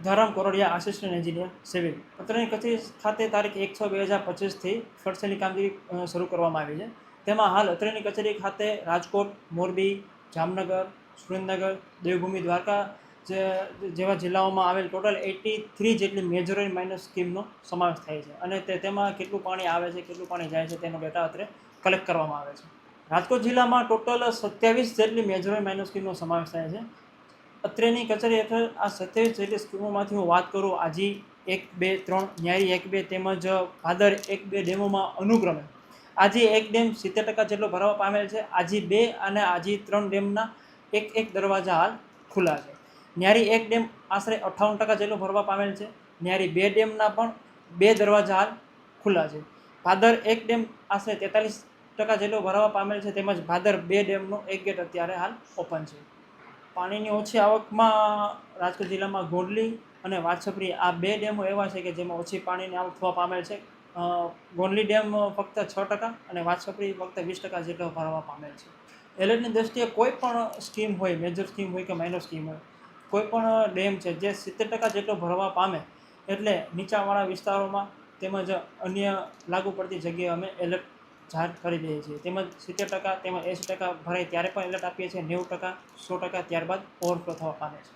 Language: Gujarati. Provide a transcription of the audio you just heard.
ધરમ કોરડિયા, આસિસ્ટન્ટ એન્જિનિયર સિવિલ. અત્રેની કચેરી ખાતે તારીખ 1/6/2025થી ફરસેની કામગીરી શરૂ કરવામાં આવી છે. તેમાં હાલ અત્રેની કચેરી ખાતે રાજકોટ, મોરબી, જામનગર, સુરેન્દ્રનગર, દેવભૂમિ, દ્વારકા જેવા જિલ્લાઓમાં આવેલ ટોટલ 83 જેટલી મેજર એન્ડ માઇનર સ્કીમનો સમાવેશ થાય છે. અને તેમાં કેટલું પાણી આવે છે, કેટલું પાણી જાય છે તેનો ડેટા અત્રે કલેક્ટ કરવામાં આવે છે. રાજકોટ જિલ્લામાં ટોટલ 27 જેટલી મેજર એન્ડ માઇનર સ્કીમનો સમાવેશ થાય છે. અત્રેની કચેરી હેઠળ આ 27 જેટલી સ્કીમોમાંથી હું વાત કરું, આજી 1, 2, 3, ન્યારી 1, 2 તેમજ ભાદર 1, 2 ડેમોમાં અનુક્રમે આજી 1 ડેમ 70% જેટલો ભરાવા પામેલ છે. આજી 2 અને આજી 3 ડેમના એક દરવાજા હાલ ખુલ્લા છે. ન્યારી 1 ડેમ આશરે 58% જેટલો ભરવા પામેલ છે. ન્યારી 2 ડેમના પણ 2 દરવાજા હાલ ખુલ્લા છે. ભાદર 1 ડેમ આશરે 43% જેટલો ભરાવા પામેલ છે. તેમજ ભાદર 2 ડેમનો એક ગેટ અત્યારે હાલ ઓપન છે. પાણીની ઓછી આવકમાં રાજકોટ જિલ્લામાં ગોંડલી અને વાછપરી આ 2 ડેમો એવા છે કે જેમાં ઓછી પાણીની આવક થવા પામેલ છે. ગોંડલી ડેમ ફક્ત 6% અને વાછપરી ફક્ત 20% જેટલો ભરવા પામેલ છે. એલર્ટની દ્રષ્ટિએ કોઈ પણ સ્કીમ હોય, મેજર સ્કીમ હોય કે માઇનર સ્કીમ હોય, કોઈ પણ ડેમ છે જે 70% જેટલો ભરવા પામે એટલે નીચાણવાળા વિસ્તારોમાં તેમજ અન્ય લાગુ પડતી જગ્યાએ અમે એલર્ટ જાહેર કરી દઈએ છીએ. તેમજ 70% તેમજ 80% ભરાય ત્યારે પણ એલર્ટ આપીએ છીએ. 90%, 100% ત્યારબાદ ઓવરફ્લો થવા પામે છે.